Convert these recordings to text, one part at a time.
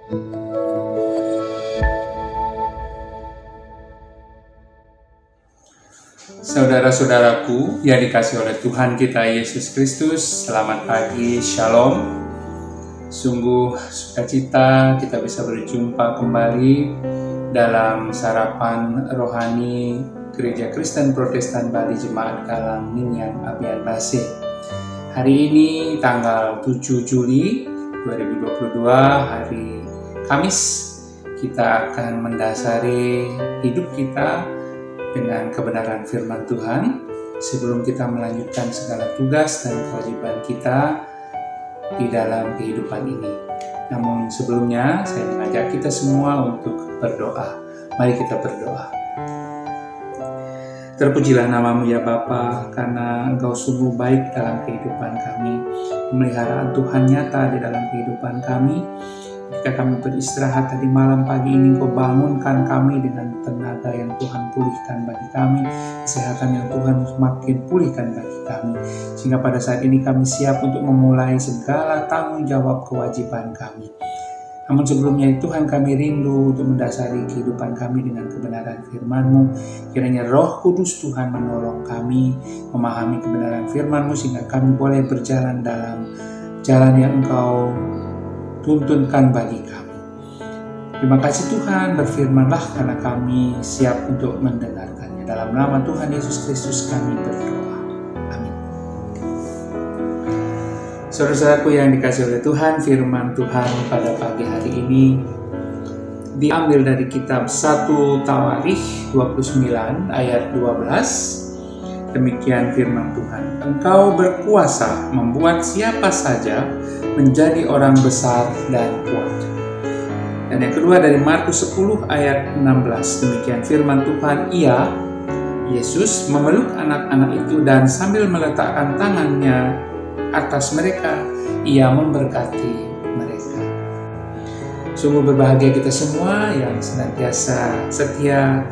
Saudara-saudaraku yang dikasihi oleh Tuhan kita Yesus Kristus, selamat pagi, Shalom. Sungguh sukacita kita bisa berjumpa kembali dalam sarapan rohani Gereja Kristen Protestan Bali Jemaat Galang Ningyan Abian Base. Hari ini tanggal 7 Juli 2022, hari Kamis, kita akan mendasari hidup kita dengan kebenaran firman Tuhan sebelum kita melanjutkan segala tugas dan kewajiban kita di dalam kehidupan ini. Namun sebelumnya saya mengajak kita semua untuk berdoa. Mari kita berdoa. Terpujilah namamu ya Bapa, karena Engkau sungguh baik dalam kehidupan kami. Pemeliharaan Tuhan nyata di dalam kehidupan kami. Ketika kami beristirahat tadi malam pagi ini, Engkau bangunkan kami dengan tenaga yang Tuhan pulihkan bagi kami, kesehatan yang Tuhan semakin pulihkan bagi kami, sehingga pada saat ini kami siap untuk memulai segala tanggung jawab kewajiban kami. Namun sebelumnya Tuhan, kami rindu untuk mendasari kehidupan kami dengan kebenaran firman-Mu. Kiranya Roh Kudus Tuhan menolong kami memahami kebenaran firman-Mu, sehingga kami boleh berjalan dalam jalan yang Engkau tuntunkan bagi kami. Terima kasih Tuhan, berfirmanlah karena kami siap untuk mendengarkannya. Dalam nama Tuhan Yesus Kristus kami berdoa. Amin. Saudara-saudaraku yang dikasihi oleh Tuhan, firman Tuhan pada pagi hari ini diambil dari kitab 1 Tawarikh 29 ayat 12. Demikian firman Tuhan. Engkau berkuasa membuat siapa saja menjadi orang besar dan kuat. Dan yang kedua dari Markus 10 ayat 16. Demikian firman Tuhan. Ia, Yesus, memeluk anak-anak itu dan sambil meletakkan tangannya atas mereka, ia memberkati mereka. Sungguh berbahagia kita semua yang senantiasa setia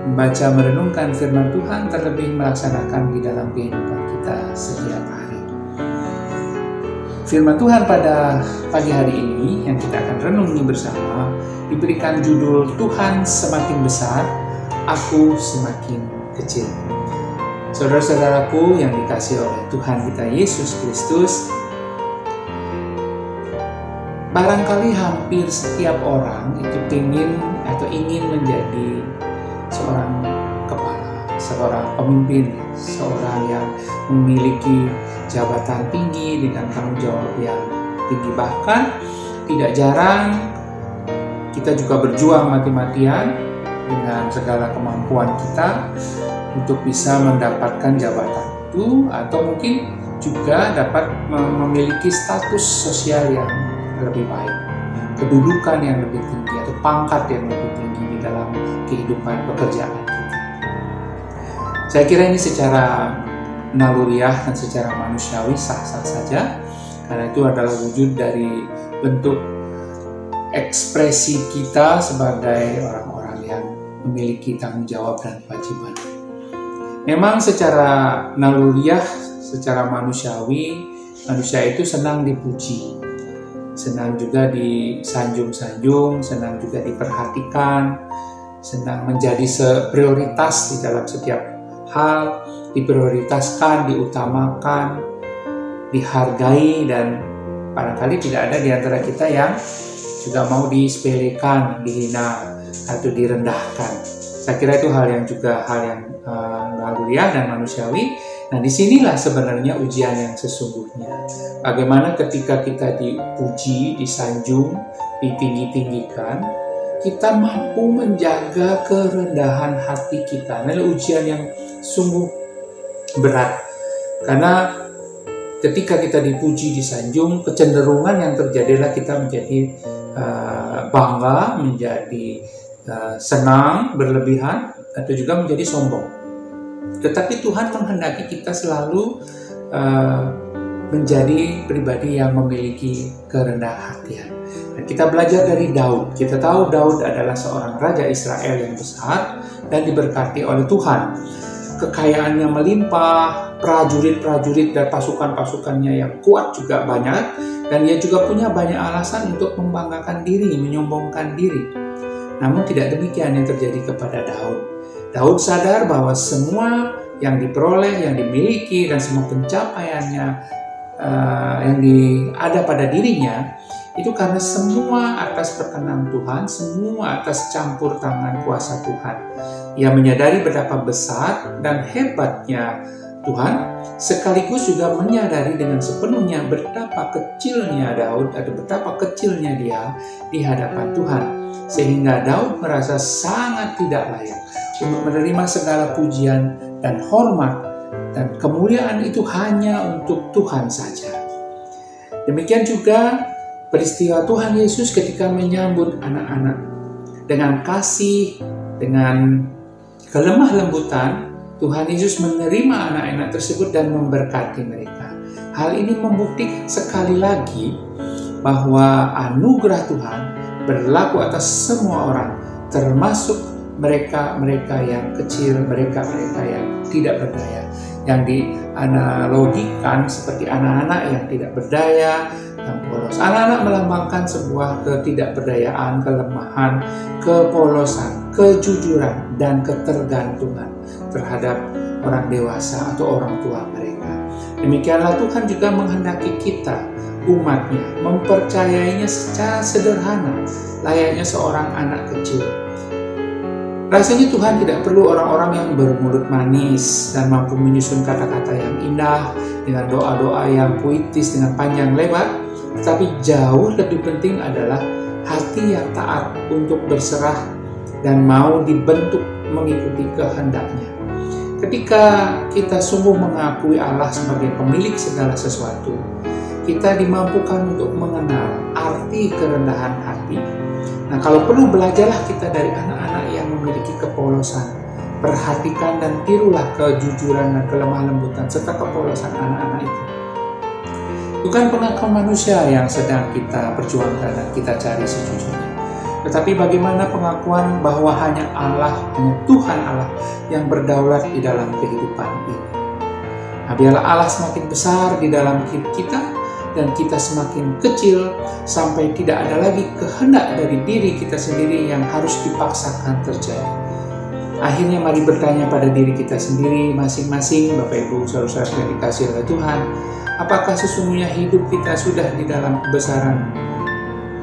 membaca merenungkan firman Tuhan, terlebih melaksanakan di dalam kehidupan kita setiap hari. Firman Tuhan pada pagi hari ini yang kita akan renungi bersama diberikan judul Tuhan semakin besar, aku semakin kecil. Saudara-saudaraku yang dikasihi oleh Tuhan kita Yesus Kristus, barangkali hampir setiap orang itu ingin menjadi seorang kepala, seorang pemimpin, seorang yang memiliki jabatan tinggi dengan tanggung jawab yang tinggi. Bahkan tidak jarang kita juga berjuang mati-matian dengan segala kemampuan kita untuk bisa mendapatkan jabatan itu, atau mungkin juga dapat memiliki status sosial yang lebih baik, kedudukan yang lebih tinggi atau pangkat yang lebih tinggi di dalam kehidupan pekerjaan kita. Saya kira ini secara naluriah dan secara manusiawi sah-sah saja, karena itu adalah wujud dari bentuk ekspresi kita sebagai orang-orang yang memiliki tanggung jawab dan kewajiban. Memang secara naluriah, secara manusiawi, manusia itu senang dipuji, senang juga disanjung-sanjung, senang juga diperhatikan, senang menjadi prioritas di dalam setiap hal, diprioritaskan, diutamakan, dihargai, dan barangkali tidak ada di antara kita yang juga mau disepelekan, dihina, atau direndahkan. Saya kira itu hal yang naluriah dan manusiawi. Nah, disinilah sebenarnya ujian yang sesungguhnya. Bagaimana ketika kita dipuji, disanjung, ditinggi-tinggikan, kita mampu menjaga kerendahan hati kita. Nah, ujian yang sungguh berat. Karena ketika kita dipuji, disanjung, kecenderungan yang terjadi adalah kita menjadi bangga, menjadi senang, berlebihan, atau juga menjadi sombong. Tetapi Tuhan menghendaki kita selalu menjadi pribadi yang memiliki kerendahan hatian. Dan kita belajar dari Daud. Kita tahu Daud adalah seorang raja Israel yang besar dan diberkati oleh Tuhan. kekayaannya melimpah, prajurit-prajurit dan pasukan-pasukannya yang kuat juga banyak, dan ia juga punya banyak alasan untuk membanggakan diri, menyombongkan diri. Namun tidak demikian yang terjadi kepada Daud. Daud sadar bahwa semua yang diperoleh, yang dimiliki, dan semua pencapaiannya yang ada pada dirinya, itu karena semua atas perkenan Tuhan, semua atas campur tangan kuasa Tuhan. Ia menyadari betapa besar dan hebatnya Tuhan, sekaligus juga menyadari dengan sepenuhnya betapa kecilnya Daud atau betapa kecilnya dia di hadapan Tuhan. Sehingga Daud merasa sangat tidak layak untuk menerima segala pujian dan hormat, dan kemuliaan itu hanya untuk Tuhan saja. Demikian juga peristiwa Tuhan Yesus ketika menyambut anak-anak dengan kasih, dengan kelemah lembutan. Tuhan Yesus menerima anak-anak tersebut dan memberkati mereka. Hal ini membuktikan sekali lagi bahwa anugerah Tuhan berlaku atas semua orang, termasuk mereka-mereka yang kecil, mereka-mereka yang tidak berdaya, yang dianalogikan seperti anak-anak yang tidak berdaya, yang polos. Anak-anak melambangkan sebuah ketidakberdayaan, kelemahan, kepolosan, kejujuran, dan ketergantungan terhadap orang dewasa atau orang tua mereka. Demikianlah Tuhan juga menghendaki kita, umatnya, mempercayainya secara sederhana, layaknya seorang anak kecil. Rasanya Tuhan tidak perlu orang-orang yang bermulut manis dan mampu menyusun kata-kata yang indah dengan doa-doa yang puitis dengan panjang lebar, tetapi jauh lebih penting adalah hati yang taat untuk berserah dan mau dibentuk mengikuti kehendaknya. Ketika kita sungguh mengakui Allah sebagai pemilik segala sesuatu, kita dimampukan untuk mengenal arti kerendahan hati. Nah, kalau perlu belajarlah kita dari anak-anak yang memiliki kepolosan. Perhatikan dan tirulah kejujuran dan kelemah lembutan serta kepolosan anak-anak itu. Bukan pengakuan manusia yang sedang kita perjuangkan dan kita cari sejujurnya, tetapi bagaimana pengakuan bahwa hanya Allah, hanya Tuhan Allah yang berdaulat di dalam kehidupan ini. Nah, biarlah Allah semakin besar di dalam hidup kita, dan kita semakin kecil sampai tidak ada lagi kehendak dari diri kita sendiri yang harus dipaksakan terjadi. Akhirnya mari bertanya pada diri kita sendiri masing-masing, Bapak Ibu saudara-saudara yang dikasihi oleh Tuhan, apakah sesungguhnya hidup kita sudah di dalam kebesaran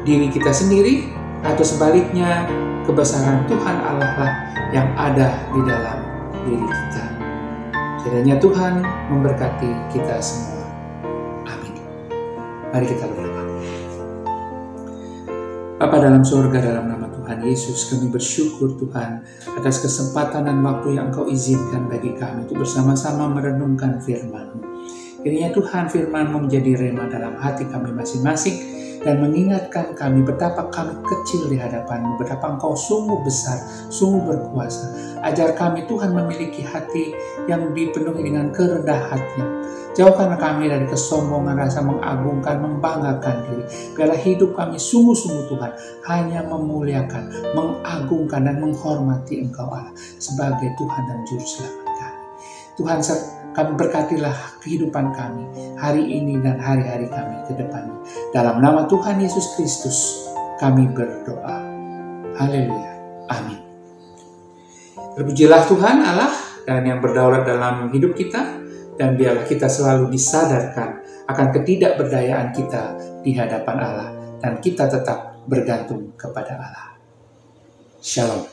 diri kita sendiri, atau sebaliknya kebesaran Tuhan Allah lah yang ada di dalam diri kita. Kiranya Tuhan memberkati kita semua. Mari kita berdoa. Bapa dalam surga, dalam nama Tuhan Yesus, kami bersyukur Tuhan atas kesempatan dan waktu yang Engkau izinkan bagi kami untuk bersama-sama merenungkan firman-Mu. Kiranya Tuhan firman-Mu menjadi rema dalam hati kami masing-masing dan mengingatkan kami betapa kami kecil di hadapan-Mu, betapa Engkau sungguh besar, sungguh berkuasa. Ajar kami Tuhan memiliki hati yang dipenuhi dengan kerendahan hatian. Jauhkanlah kami dari kesombongan, rasa mengagungkan, membanggakan diri. Biarlah hidup kami sungguh-sungguh Tuhan hanya memuliakan, mengagungkan, dan menghormati Engkau Allah sebagai Tuhan dan Juru Selamat kami. Tuhan, kami berkatilah kehidupan kami hari ini dan hari-hari kami ke depannya. Dalam nama Tuhan Yesus Kristus kami berdoa. Haleluya. Amin. Terpujilah Tuhan Allah dan yang berdaulat dalam hidup kita, dan biarlah kita selalu disadarkan akan ketidakberdayaan kita di hadapan Allah, dan kita tetap bergantung kepada Allah. Shalom.